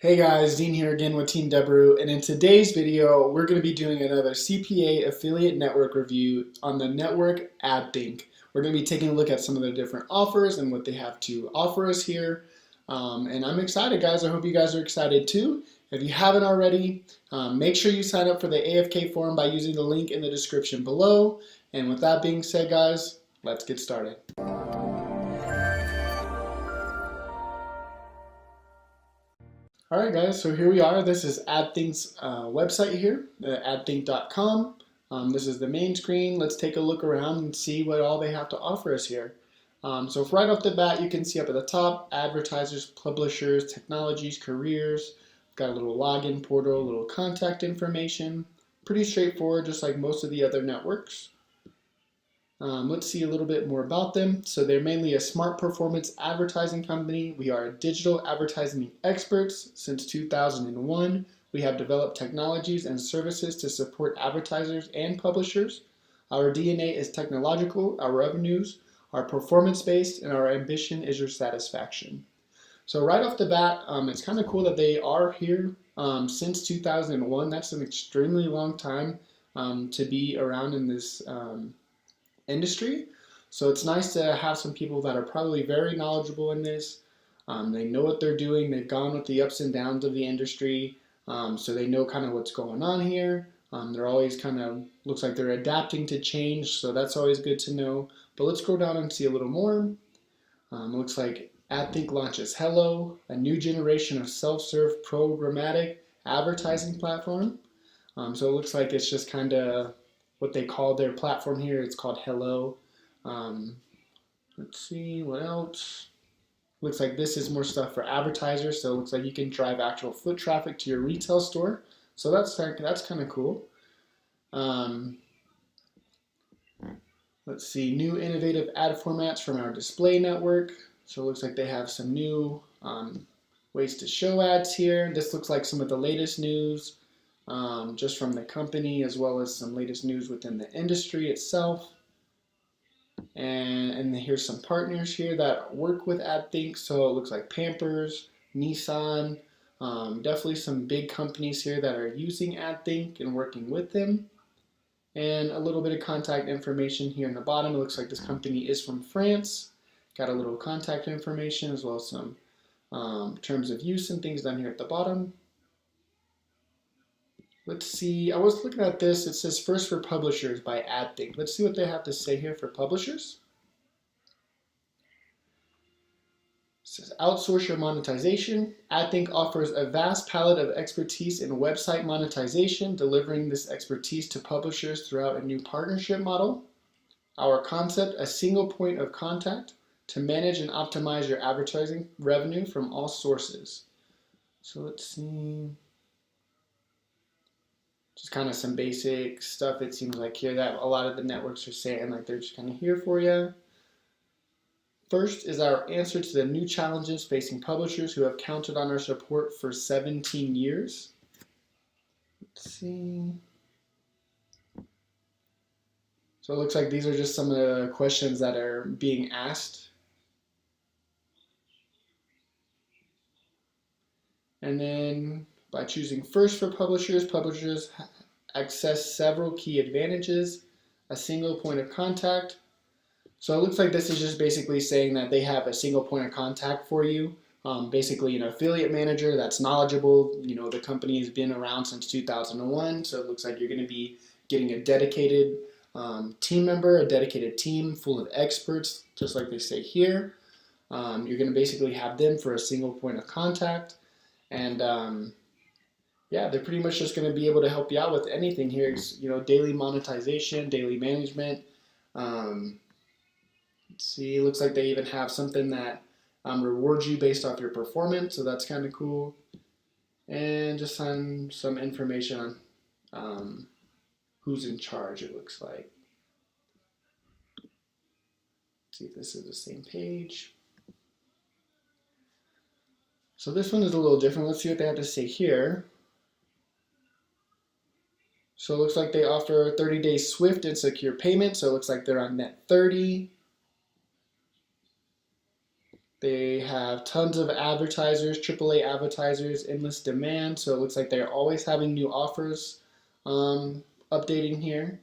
Hey guys, Dean here again with Team Deborah, and in today's video, we're going to be doing another CPA affiliate network review on the network AdThink. We're going to be taking a look at some of the different offers and what they have to offer us here. And I'm excited, guys. I hope you guys are excited too. If you haven't already, make sure you sign up for the AFK forum by using the link in the description below. And with that being said, guys, let's get started. Alright guys, so here we are. This is AdThink's website here, adthink.com. This is the main screen. Let's take a look around and see what all they have to offer us here. So right off the bat, you can see up at the top, advertisers, publishers, technologies, careers. Got a little login portal, a little contact information. Pretty straightforward, just like most of the other networks. Let's see a little bit more about them. So they're mainly a smart performance advertising company. We are digital advertising experts since 2001. We have developed technologies and services to support advertisers and publishers. Our DNA is technological, our revenues are performance-based, and our ambition is your satisfaction. So right off the bat, it's kind of cool that they are here since 2001. That's an extremely long time to be around in this industry. So it's nice to have some people that are probably very knowledgeable in this. They know what they're doing. They've gone with the ups and downs of the industry. So they know kind of what's going on here. They're always kind of, looks like they're adapting to change. So that's always good to know. But let's go down and see a little more. Looks like AdThink launches Hello, a new generation of self-serve programmatic advertising platform. So it looks like it's just kind of what they call their platform here. It's called Hello. Let's see what else. Looks like this is more stuff for advertisers. So it looks like you can drive actual foot traffic to your retail store. So that's kind of cool. Let's see, new innovative ad formats from our display network. So it looks like they have some new ways to show ads here. This looks like some of the latest news. Just from the company, as well as some latest news within the industry itself. And here's some partners here that work with AdThink. So it looks like Pampers, Nissan, definitely some big companies here that are using AdThink and working with them. And a little bit of contact information here in the bottom. It looks like this company is from France. Got a little contact information as well as some terms of use and things down here at the bottom. Let's see, I was looking at this. It says first for publishers by AdThink. Let's see what they have to say here for publishers. It says outsource your monetization. AdThink offers a vast palette of expertise in website monetization, delivering this expertise to publishers throughout a new partnership model. Our concept, a single point of contact to manage and optimize your advertising revenue from all sources. So let's see. Just kind of some basic stuff, it seems like here that a lot of the networks are saying, like they're just kind of here for you. First is our answer to the new challenges facing publishers who have counted on our support for 17 years. Let's see. So it looks like these are just some of the questions that are being asked. And then by choosing first for publishers, publishers access several key advantages, a single point of contact. So it looks like this is just basically saying that they have a single point of contact for you. Basically an affiliate manager that's knowledgeable. You know, the company has been around since 2001, so it looks like you're going to be getting a dedicated team member, a dedicated team full of experts, just like they say here. You're going to basically have them for a single point of contact. And yeah, they're pretty much just going to be able to help you out with anything here. It's, you know, daily monetization, daily management. Let's see, it looks like they even have something that rewards you based off your performance, so that's kind of cool. And just some information on who's in charge, it looks like. Let's see if this is the same page. So this one is a little different. Let's see what they have to say here. So it looks like they offer 30-day swift and secure payment. So it looks like they're on net 30. They have tons of advertisers, AAA advertisers, endless demand. So it looks like they're always having new offers updating here.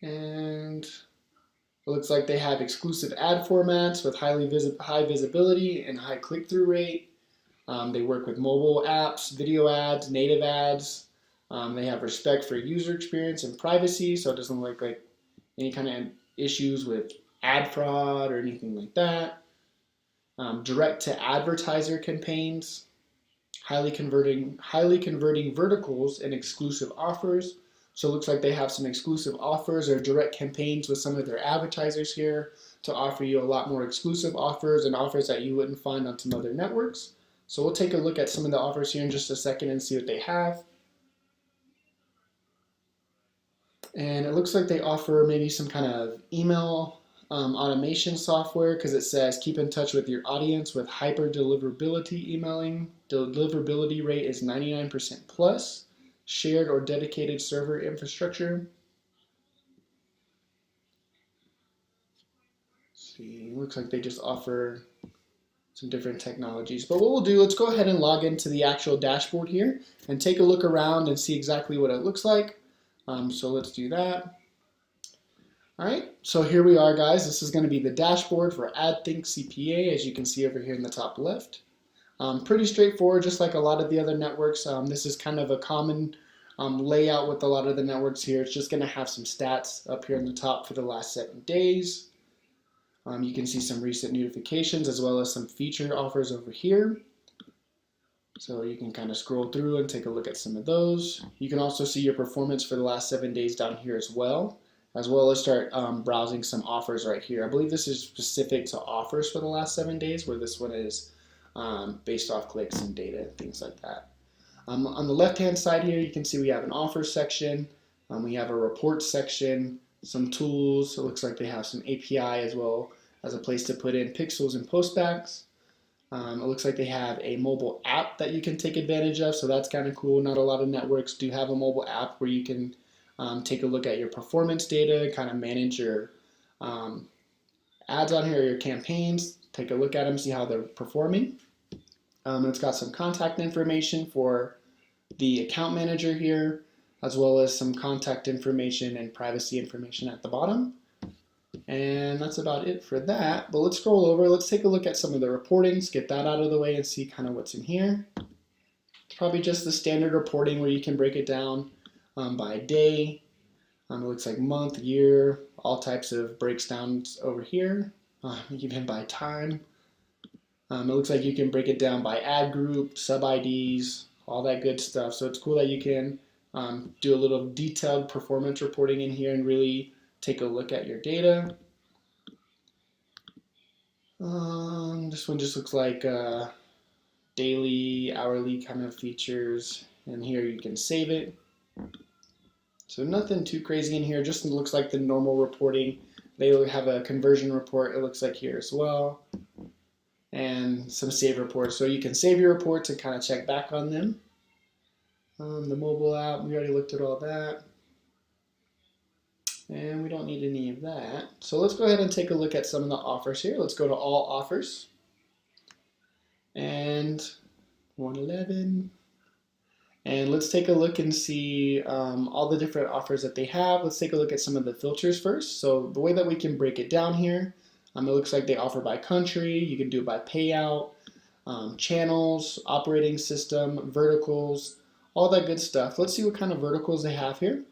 And it looks like they have exclusive ad formats with high visibility and high click-through rate. They work with mobile apps, video ads, native ads. They have respect for user experience and privacy, so it doesn't look like any kind of issues with ad fraud or anything like that. Direct to advertiser campaigns, highly converting verticals and exclusive offers. So it looks like they have some exclusive offers or direct campaigns with some of their advertisers here to offer you a lot more exclusive offers and offers that you wouldn't find on some other networks. So we'll take a look at some of the offers here in just a second and see what they have. And it looks like they offer maybe some kind of email automation software, because it says keep in touch with your audience with hyper deliverability emailing. Deliverability rate is 99% plus. Shared or dedicated server infrastructure. Let's see, looks like they just offer some different technologies. But what we'll do, let's go ahead and log into the actual dashboard here and take a look around and see exactly what it looks like. So let's do that. All right, so here we are, guys. This is going to be the dashboard for AdThink CPA, as you can see over here in the top left. Pretty straightforward, just like a lot of the other networks. This is kind of a common layout with a lot of the networks here. It's just going to have some stats up here in the top for the last 7 days. You can see some recent notifications as well as some feature offers over here. So you can kind of scroll through and take a look at some of those. You can also see your performance for the last 7 days down here as well as start browsing some offers right here. I believe this is specific to offers for the last 7 days, where this one is based off clicks and data, things like that. On the left-hand side here, you can see we have an offers section. We have a reports section, some tools. It looks like they have some API as well as a place to put in pixels and postbacks. It looks like they have a mobile app that you can take advantage of, so that's kind of cool. Not a lot of networks do have a mobile app where you can take a look at your performance data, kind of manage your ads on here, your campaigns, take a look at them, see how they're performing. It's got some contact information for the account manager here, as well as some contact information and privacy information at the bottom. And that's about it for that. But let's scroll over. Let's take a look at some of the reportings, get that out of the way and see kind of what's in here. It's probably just the standard reporting where you can break it down by day. It looks like month, year, all types of breakdowns over here, even by time. It looks like you can break it down by ad group, sub-IDs, all that good stuff. So it's cool that you can do a little detailed performance reporting in here and really take a look at your data. This one just looks like daily, hourly kind of features, and here you can save it. So nothing too crazy in here, just looks like the normal reporting. They have a conversion report, it looks like here as well, and some save reports. So you can save your reports and kind of check back on them. The mobile app, we already looked at all that. And we don't need any of that. So let's go ahead and take a look at some of the offers here. Let's go to all offers. And 111. And let's take a look and see all the different offers that they have. Let's take a look at some of the filters first. So the way that we can break it down here, it looks like they offer by country. You can do it by payout, channels, operating system, verticals, all that good stuff. Let's see what kind of verticals they have here.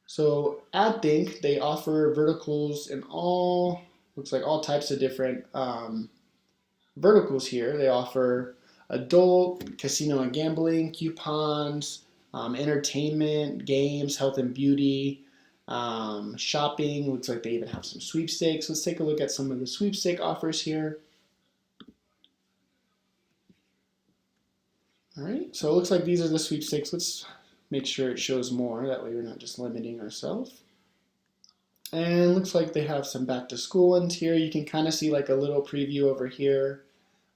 So AdThink, they offer verticals in looks like all types of different verticals here. They offer adult, casino and gambling, coupons, entertainment, games, health and beauty, shopping. Looks like they even have some sweepstakes. Let's take a look at some of the sweepstake offers here. All right, so it looks like these are the sweepstakes. Let's make sure it shows more, that way we're not just limiting ourselves. And looks like they have some back to school ones here. You can kind of see like a little preview over here.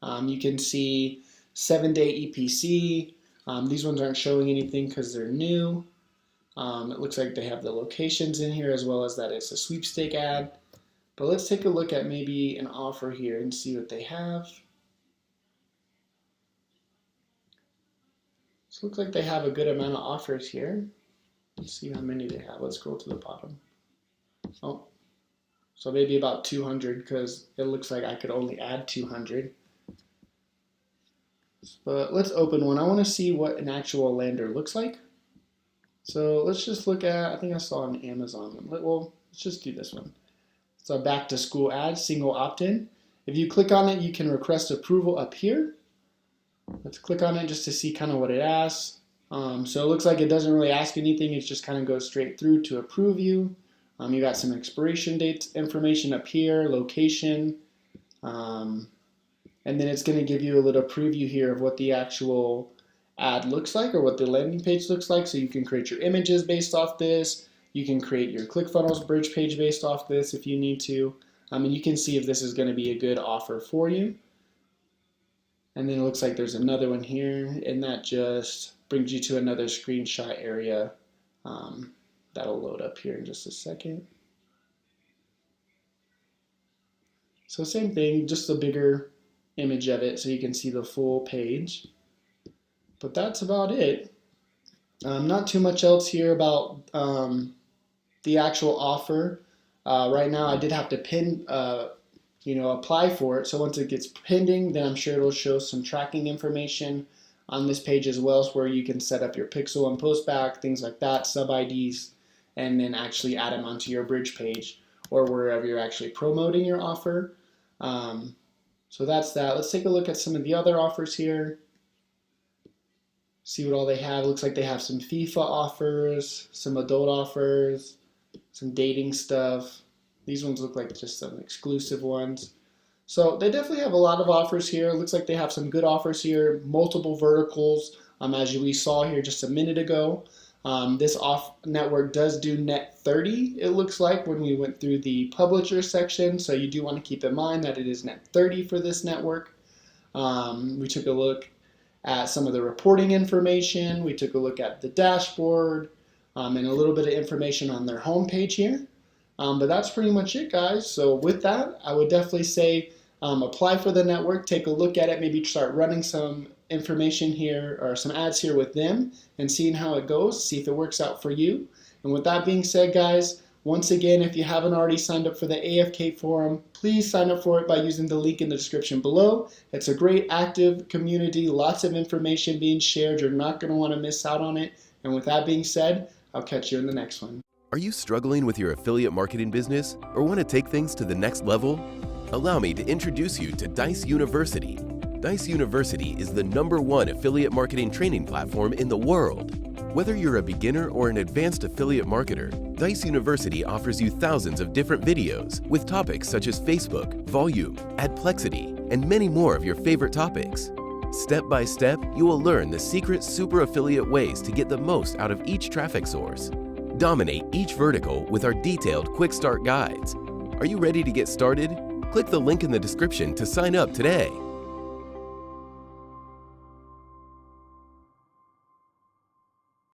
You can see 7-day EPC. These ones aren't showing anything because they're new. It looks like they have the locations in here as well as that it's a sweepstake ad. But let's take a look at maybe an offer here and see what they have. So it looks like they have a good amount of offers here. Let's see how many they have. Let's scroll to the bottom. Oh, so maybe about 200 because it looks like I could only add 200. But let's open one. I want to see what an actual lander looks like. So let's just look at, I think I saw an Amazon one. Well, let's just do this one. It's a back to school ad, single opt-in. If you click on it, you can request approval up here. Let's click on it just to see kind of what it asks. So it looks like it doesn't really ask anything. It just kind of goes straight through to approve you. You got some expiration dates information up here, location, and then it's going to give you a little preview here of what the actual ad looks like or what the landing page looks like. So you can create your images based off this. You can create your ClickFunnels bridge page based off this if you need to. And you can see if this is going to be a good offer for you. And then it looks like there's another one here, and that just brings you to another screenshot area. That'll load up here in just a second. So same thing, just a bigger image of it so you can see the full page. But that's about it. Not too much else here about the actual offer. Right now I did have to pin, apply for it. So once it gets pending, then I'm sure it'll show some tracking information on this page as well, where you can set up your pixel and postback, things like that, sub IDs, and then actually add them onto your bridge page or wherever you're actually promoting your offer. So that's that. Let's take a look at some of the other offers here. See what all they have. It looks like they have some FIFA offers, some adult offers, some dating stuff. These ones look like just some exclusive ones. So they definitely have a lot of offers here. It looks like they have some good offers here, multiple verticals, as we saw here just a minute ago. This off network does do net 30, it looks like, when we went through the publisher section. So you do want to keep in mind that it is net 30 for this network. We took a look at some of the reporting information. We took a look at the dashboard and a little bit of information on their homepage here. But that's pretty much it, guys. So with that, I would definitely say apply for the network, take a look at it, maybe start running some information here or some ads here with them and seeing how it goes, see if it works out for you. And with that being said, guys, once again, if you haven't already signed up for the AFK forum, please sign up for it by using the link in the description below. It's a great active community, lots of information being shared. You're not going to want to miss out on it. And with that being said, I'll catch you in the next one. Are you struggling with your affiliate marketing business or want to take things to the next level? Allow me to introduce you to Dijs University. Dijs University is the #1 affiliate marketing training platform in the world. Whether you're a beginner or an advanced affiliate marketer, Dijs University offers you thousands of different videos with topics such as Facebook, volume, adplexity, and many more of your favorite topics. Step by step, you will learn the secret super affiliate ways to get the most out of each traffic source. Dominate each vertical with our detailed quick start guides. Are you ready to get started? Click the link in the description to sign up today.